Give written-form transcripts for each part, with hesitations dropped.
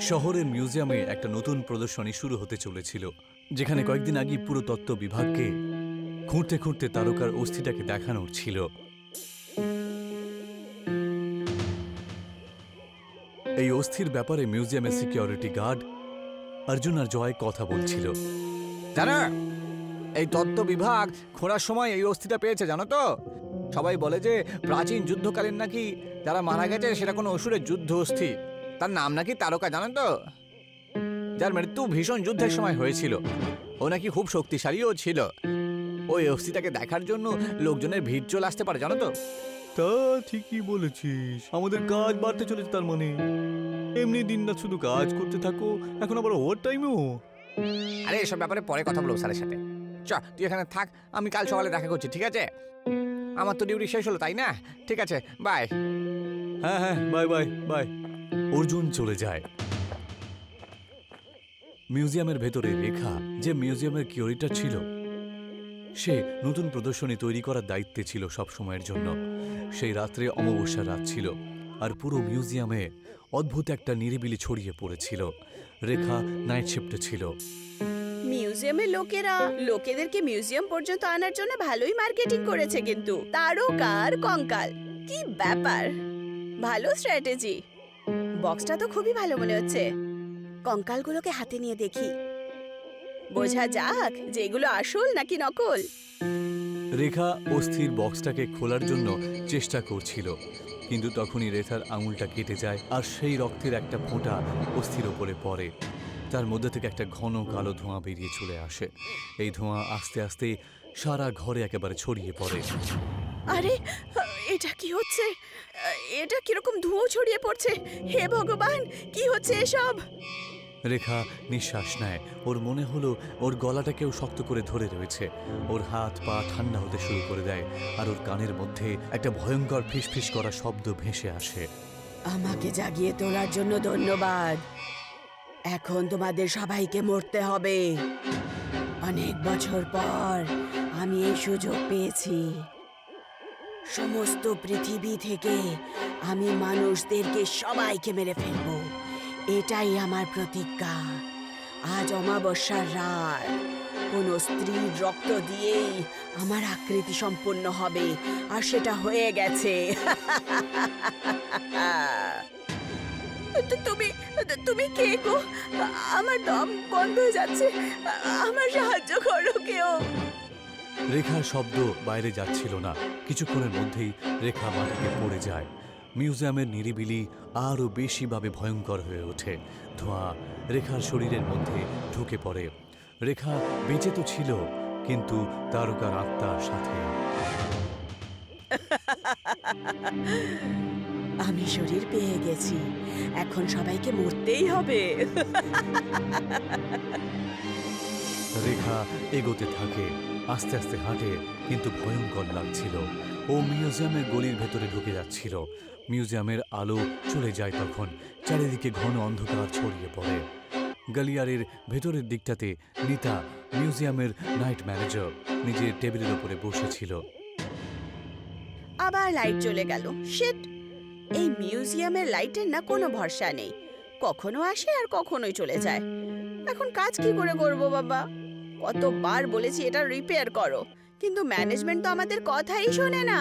শহরের মিউজিয়ামে একটা নতুন প্রদর্শনী শুরু হতে চলেছিল, যেখানে কয়েকদিন আগে পুরো তত্ত্ব বিভাগকে খুঁড়তে খুঁড়তে তারকার অস্থিটাকে দেখানোর ছিল। এই অস্থির ব্যাপারে মিউজিয়ামের সিকিউরিটি গার্ড অর্জুন আর জয় কথা বলছিল। জানো, এই তত্ত্ব বিভাগ খোঁড়ার সময় এই অস্থিটা পেয়েছে, জানো তো? সবাই বলে যে প্রাচীন যুদ্ধকালীন নাকি যারা মারা গেছে সেটা কোনো অসুরের যুদ্ধ অস্থি। তার নাম নাকি তারকা, জানো তো? যার মৃত্যু ভীষণ যুদ্ধের সময় হয়েছিল। ও নাকি খুব শক্তিশালীও ছিল। ওই অস্থিটাকে দেখার জন্য লোকজনের ভিড় চলে আসতে পারে, জানো তো? তা ঠিকই বলেছিস, আমাদের কাজ বাড়তে চলেছে। তার মানে এমনি দিন না শুধু কাজ করতে থাকো, এখন আবার ওভার টাইমও। আরে এসব ব্যাপারে পরে কথা বলবো স্যারের সাথে। চ, তুই এখানে থাক, আমি কাল সকালে দেখা করছি, ঠিক আছে? আমার তো ডিউটি শেষ হলো, তাই না? ঠিক আছে, বাই। হ্যাঁ হ্যাঁ, বাই বাই বাই। অর্জুন চলে যায়। মিউজিয়ামের ভেতরে রেখা, যে মিউজিয়ামের কিউরেটর ছিল, সে নতুন প্রদর্শনী তৈরি করার দায়িত্বে ছিল সব সময়ের জন্য। সেই রাত্রে অমাবস্যার রাত ছিল, আর পুরো মিউজিয়ামে অদ্ভুত একটা নিরিবিলি ছড়িয়ে পড়েছিল। রেখা নাইট শিফটে ছিল। মিউজিয়ামের লোকেদেরকে মিউজিয়াম পর্যন্ত আনার জন্য ভালোই মার্কেটিং করেছে, কিন্তু তারকার কঙ্কাল, কি ব্যাপার! ভালো স্ট্র্যাটেজি। বক্সটা তো খুবই ভালো মনে হচ্ছে। কঙ্কালগুলোকে হাতে নিয়ে দেখি, বোঝা যাক যে এগুলো আসল নাকি নকল। রেখা অস্থির বক্সটাকে খোলার জন্য চেষ্টা করছিল, কিন্তু তখনই রেখার আঙুলটা কেটে যায়, আর সেই রক্তের একটা ফোঁটা অস্থির ওপরে পড়ে। তার মধ্যে থেকে একটা ঘন কালো ধোঁয়া বেরিয়ে চলে আসে। এই ধোঁয়া আস্তে আস্তে সারা ঘরে একেবারে ছড়িয়ে পড়ে। আরে, এটা কি হচ্ছে? এটা কিরকম ধুঁয়ো ছড়িয়ে পড়ছে! হে ভগবান, কি হচ্ছে এসব? রেখা নিঃশ্বাস নেয়। ওর মনে হলো ওর গলাটা কেউ শক্ত করে ধরে রয়েছে। ওর হাত পা ঠান্ডা হতে শুরু করে দেয়, আর ওর কানের মধ্যে একটা ভয়ঙ্কর ফিসফিস করা শব্দ ভেসে আসে। আমাকে জাগিয়ে তোলার জন্য ধন্যবাদ। এখন তোমাদের সবাইকে মরতে হবে। অনেক বছর পর আমি এই সুযোগ পেয়েছি। সমস্ত পৃথিবী থেকে আমি মানুষদেরকে সবাইকে মেরে ফেলবো, এটাই আমার প্রতিজ্ঞা। আজ অমাবস্যার রাত, কোনো স্ত্রীর রক্ত দিয়েই আমার আকৃতি সম্পূর্ণ হবে, আর সেটা হয়ে গেছে। তুমি তুমি কে গো? আমার দম বন্ধ হয়ে যাচ্ছে, আমার সাহায্য করো কেউ। রেখার শব্দ বাইরে যাচ্ছিল না। কিছুক্ষণের মধ্যেই রেখা মাটিতে পড়ে যায়। মিউজিয়ামের নিরিবিলি আরও বেশিভাবে ভয়ঙ্কর হয়ে ওঠে। ধোঁয়া রেখার শরীরের মধ্যে ঢুকে পড়ে। রেখা বেঁচে তো ছিল, কিন্তু তারকার আত্মার সাথে। আমি শরীর পেয়ে গেছি, এখন সবাইকে মরতেই হবে। রেখা এগোতে থাকে, আস্তে আস্তে হাঁটে, কিন্তু ভয়ঙ্কর লাগছিল। ও মিউজিয়ামের গলির ভেতরে ঢুকে যাচ্ছিল। মিউজিয়ামের আলো চলে যায় তখন। চারিদিকে ঘন অন্ধকার ছড়িয়ে পড়ে। গালিয়ারের ভেতরের দিকটাতে নিতা, মিউজিয়ামের নাইট ম্যানেজার, নিজের টেবিলের ওপরে বসেছিল। আবার লাইট চলে গেল। শিট! এই মিউজিয়ামের লাইটের না কোনো ভরসা নেই, কখনো আসে আর কখনোই চলে যায়। এখন কাজ কি করে করব বাবা? কতবার বলেছি এটা রিপেয়ার করো, কিন্তু ম্যানেজমেন্ট তো আমাদের কথাই শোনে না।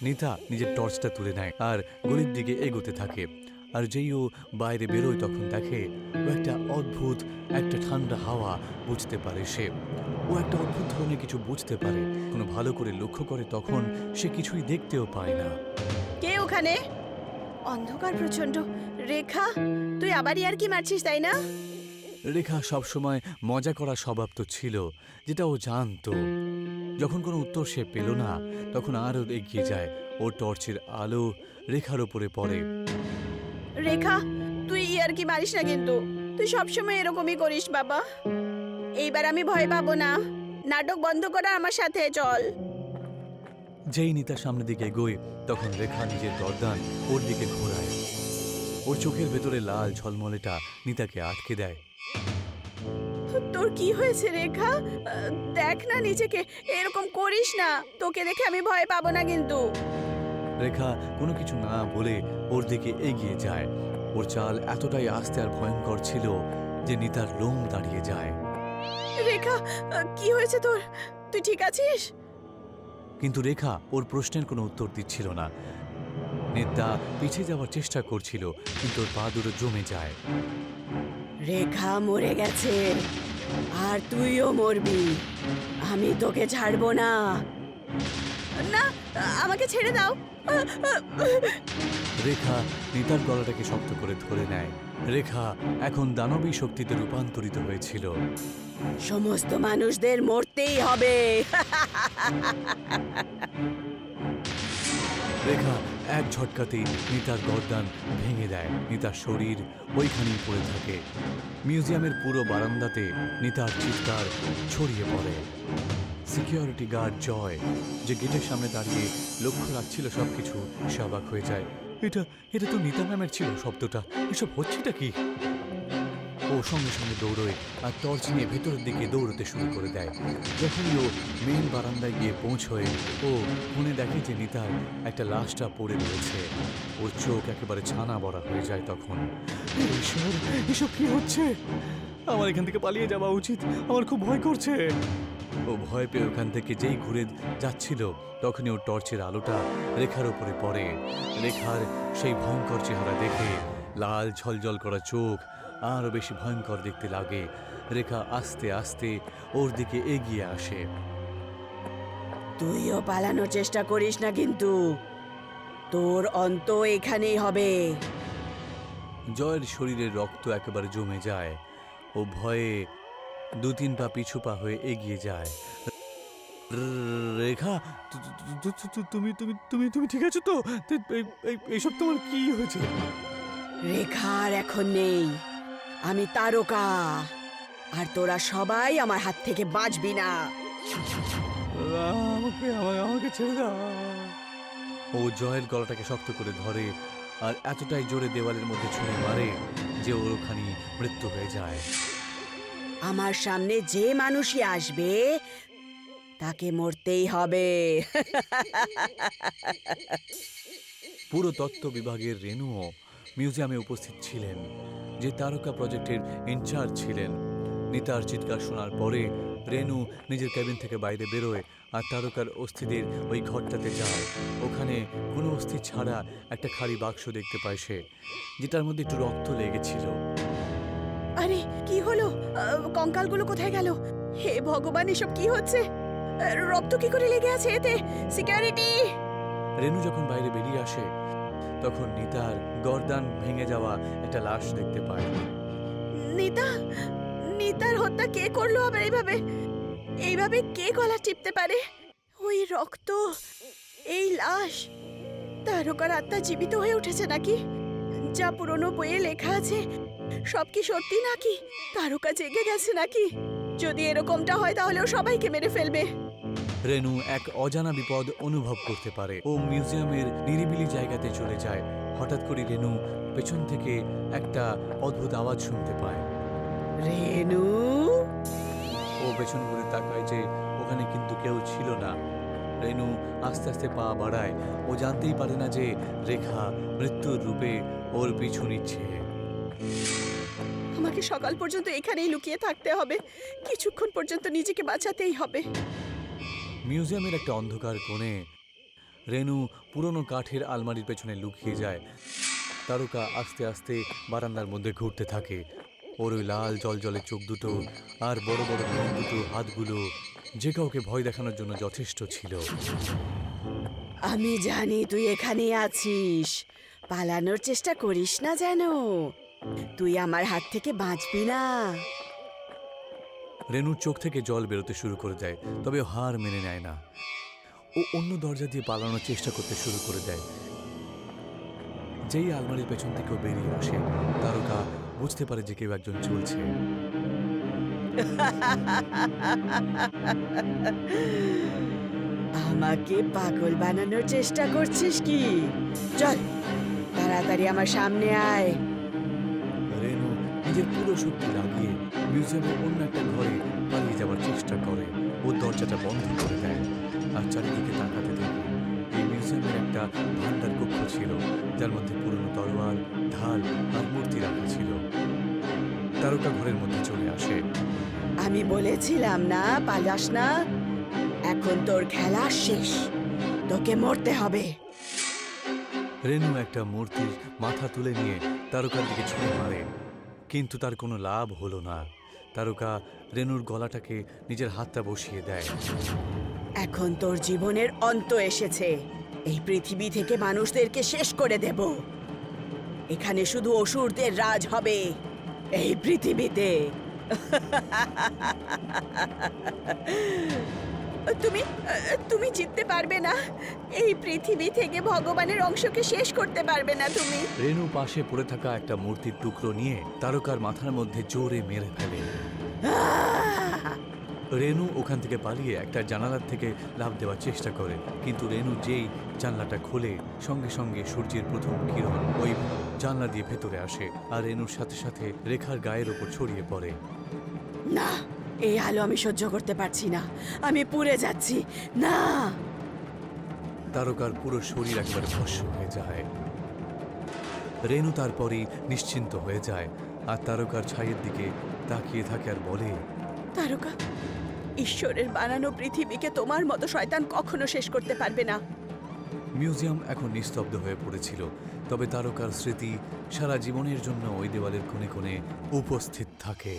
নিতা নিজের টর্চটা তুলে নেয় আর গলির দিকে এগোতে থাকে। আর যেই ও বাইরে বেরোয়, তখন দেখে ও একটা অদ্ভুত, একটা ঠান্ডা হাওয়া বুঝতে পারে সে। ও একটা অদ্ভুত ধরনের কিছু বুঝতে পারে। কোনো ভালো করে লক্ষ্য করে, তখন সে কিছুই দেখতেও পায় না। কে ওখানে? অন্ধকার প্রচন্ড। রেখা, তুই আবারই আর কি মারছিস, তাই না? রেখা সবসময় মজা করা স্বভাব তো ছিল, যেটা ও জানতো। যখন কোনো উত্তর সে পেল না, তখন আরও এগিয়ে যায়। ওর টর্চের আলো রেখার ওপরে পড়ে। রেখা, তুই আর কি মারিস না কিন্তু। তুই সবসময় এরকমই করিস বাবা। এইবার আমি ভয় পাবো না। নাটক বন্ধ করা, আমার সাথে চল। যেই নিতার সামনের দিকে এগোয়, তখন রেখা নিজের গর্দান ওর দিকে ঘোরায়। ওর চোখের ভেতরে লাল ঝলমলেটা নিতাকে আটকে দেয়। তোর কি হয়েছে রেখা? দেখ না নিজেকে, এরকম করিস না। তোকে দেখে আমি ভয় পাবো না কিন্তু। রেখা কোনো কিছু না বলে ওর দিকে এগিয়ে যায়। ও ওর চাল এতটাই আস্তে আর ভয়ঙ্কর ছিল যে নিতার লোম দাঁড়িয়ে যায়। রেখা, কি হয়েছে তোর? তুই ঠিক আছিস? কিন্তু রেখা ওর প্রশ্নের কোনো উত্তর দিচ্ছিল না। নিতা পিছিয়ে যাওয়ার চেষ্টা করছিল, কিন্তু ওর পা দুটো জমে যায়। রেখা মরে গেছে, আর তুইও মরবি। আমি তোকে ছাড়বো না। না, আমাকে ছেড়ে দাও। রেখা নিতার গলাটাকে শক্ত করে ধরে নেয়। রেখা এখন দানবী শক্তিতে রূপান্তরিত হয়েছিল। সমস্ত মানুষদের মরতেই হবে। রেখা এক ঝটকাতেই নিতার গর্দান ভেঙে দেয়। নিতার শরীর ওইখানেই পড়ে থাকে। মিউজিয়ামের পুরো বারান্দাতে নিতার চিৎকার ছড়িয়ে পড়ে। সিকিউরিটি গার্ড জয়, যে গেটের সামনে দাঁড়িয়ে লক্ষ্য রাখছিল সবকিছু, সে অবাক হয়ে যায়। এটা এটা তো নিতা ম্যামের ছিল শব্দটা। এসব হচ্ছেটা কি? ও সঙ্গে সঙ্গে দৌড়োয় আর টর্চ নিয়ে ভেতরের দিকে দৌড়তে শুরু করে দেয়। যখনই ও মেন বারান্দায় গিয়ে পৌঁছয়, ও ফোনে দেখে যে নিতার একটা লাশটা পড়ে রয়েছে। ওর চোখ একেবারে ছানা বড়া হয়ে যায় তখন। ঈশ্বর, এসব কি হচ্ছে? আমার এখান থেকে পালিয়ে যাওয়া উচিত, আমার খুব ভয় করছে। ও ভয় পেয়ে ওখান থেকে যেই ঘুরে যাচ্ছিল, তখনই ওর টর্চের আলোটা রেখার ওপরে পড়ে। রেখার সেই ভয়ঙ্কর চেহারা দেখে লাল ঝলঝল করা চোখ আরো বেশি ভয়ঙ্কর দেখতে লাগে। রেখা আস্তে আস্তে ওর দিকে এগিয়ে আসে। তুইও পালানোর চেষ্টা করিস না, কিন্তু তোর অন্ত এখানেই হবে। জয়ের শরীরে রক্ত একেবারে জমে যায়। ও ভয়ে 2-3 পা পিছু পা হয়ে এগিয়ে যায়। রেখা, তুমি তুমি তুমি তুমি ঠিক আছো তো? এইসব তোমার কি হয়েছে? রেখার এখন নেই। আমি তারকা, আর তোরা সবাই আমার হাত থেকে বাঁচবি না। আমাকে আমাকে ছেড়ে দাও। ও জয়ের গলাটাকে শক্ত করে ধরে আর এতটাই জোরে দেওয়ালের মধ্যে ছুঁড়ে মারে যে ওর ওখানে মৃত্যু হয়ে যায়। আমার সামনে যে মানুষই আসবে তাকে মরতেই হবে। পুরো তত্ত্ব বিভাগের রেনুও মিউজিয়ামে উপস্থিত ছিলেন, যে তারকা প্রজেক্টের ইনচার্জ ছিলেন। নিতার চিৎকার শোনার পরে রেনু নিজের ক্যাবিন থেকে বাইরে বেরোয় আর তারকার অস্থিদের ওই ঘরটাতে যায়। ওখানে কোনো অস্থি ছাড়া একটা খালি বাক্স দেখতে পায় সে, যেটার মধ্যে একটু রক্ত লেগেছিল। আরে কি হলো? কঙ্কালগুলো কোথায় গেল? হে ভগবান, এসব কি হচ্ছে? রক্ত কি করে লেগে আছে এতে? সিকিউরিটি! রেনু যখন বাইরে বেরিয়ে আসে, তখন নিতার গর্দান ভেঙে যাওয়া একটা লাশ দেখতে পায়। নিতা, নিতার হত্যা কে করলো আবার এইভাবে? এইভাবে কে গলা টিপতে পারে? ওই রক্ত, এই লাশ, তারকার আত্মা জীবিত হয়ে উঠেছে নাকি? যা পুরনো বইয়ে লেখা আছে সব কি সত্যি নাকি? তারকা জেগে গেছে নাকি? যদি এরকমটা হয় তাহলে ও সবাইকে মেরে ফেলবে। রেনু এক অজানা বিপদ অনুভব করতে পারে। ও মিউজিয়ামের নিরিবিলি জায়গাতে চলে যায়। হঠাৎ করে রেনু পেছন থেকে একটা অদ্ভুত আওয়াজ শুনতে পায়। রেনু! ও পেছন ঘুরে তাকায় যে ওখানে কিন্তু কেউ ছিল না। রেনু আস্তে আস্তে পা বাড়ায়। ও জানতেই পারে না যে রেখা মৃত্যুর রূপে ওর পিছু নিচ্ছে। আমাকে সকাল পর্যন্ত এখানেই লুকিয়ে থাকতে হবে। কিছুক্ষণ পর্যন্ত নিজেকে বাঁচাতেই হবে। মিউজিয়ামের একটা অন্ধকার কোণে রেনু পুরনো কাঠের আলমারির পেছনে লুকিয়ে যায়। তারকা আস্তে আস্তে বারান্দার মধ্যে ঘুরতে থাকে। ওর ওই লাল জলজলে চোখ দুটো আর বড় বড় নখ দুটো হাতগুলো যে কাউকে ভয় দেখানোর জন্য যথেষ্ট ছিল। আমি জানি তুই এখানে আছিস। পালানোর চেষ্টা করিস না যেন। তুই আমার হাত থেকে বাঁচবি না। রেনুর চোখ থেকে জল বেরোতে শুরু করে দেয়, তবে ও হার মেনে নেয় না। ও অন্য দরজা দিয়ে পালানোর চেষ্টা করতে শুরু করে দেয়। যেই আলমারির পেছন থেকে ও বেরিয়ে আসে, তারকা বুঝতে পারে যে কেউ একজন চলছে। আমাকে পাগল বানানোর চেষ্টা করছিস কি? চল তাড়াতাড়ি আমার সামনে আয়। রেনু নিজের পুরো শক্তি লাগিয়ে মিউজিয়ামের অন্য একটা ঘরে পালিয়ে যাওয়ার চেষ্টা করে। ও দরজাটা বন্ধ করে দেয় আর চারিদিকে তাকাতে থাকে। এই মিউজিয়ামের একটা ভান্ডার কক্ষ ছিল, যার মধ্যে পুরনো তলোয়ার, ঢাল আর মূর্তি রাখা ছিল। তারকা ঘরের মধ্যে চলে আসে। আমি বলেছিলাম না পালাস না, এখন তোর খেলা শেষ, তোকে মরতে হবে। রেনু একটা মূর্তির মাথা তুলে নিয়ে তারকার দিকে ছুঁড়ে মারে, কিন্তু তার কোনো লাভ হলো না। তারকা রেনুর গলাটাকে নিজের হাতটা বসিয়ে দেয়। এখন তোর জীবনের অন্ত এসেছে। এই পৃথিবী থেকে মানুষদেরকে শেষ করে দেব। এখানে শুধু অসুরদের রাজ হবে এই পৃথিবীতে। তুমি তুমি জিততে পারবে না। এই পৃথিবী থেকে ভগবানের অংশকে শেষ করতে পারবে না তুমি। রেনু পাশে পড়ে থাকা একটা মূর্তির টুকরো নিয়ে তারকার মাথার মধ্যে জোরে মেরে ফেলে। রেনু ওখান থেকে পালিয়ে একটা জানালার থেকে লাফ দেওয়ার চেষ্টা করে, কিন্তু রেনু যেই জানলাটা খোলে সঙ্গে সঙ্গে সূর্যের প্রথম কিরণ ওই জানলা দিয়ে ভেতরে আসে আর রেনুর সাথে সাথে রেখার গায়ের ওপর ছড়িয়ে পড়ে। না, এই আলো আমি সহ্য করতে পারছি না, আমি পুড়ে যাচ্ছি। না। তারকার পুরো শরীর একবার ভস্ম হয়ে যায়। রেনু তারপরই নিশ্চিন্ত হয়ে যায় আর তারকার ছাইয়ের দিকে তাকিয়ে থাকে আর বলে, তারকা, ঈশ্বরের বানানো পৃথিবীকে তোমার মতো শয়তান কখনো শেষ করতে পারবে না। মিউজিয়াম এখন নিস্তব্ধ হয়ে পড়েছিল, তবে তারকার স্মৃতি সারা জীবনের জন্য ওই দেওয়ালের কোণে কোণে উপস্থিত থাকে।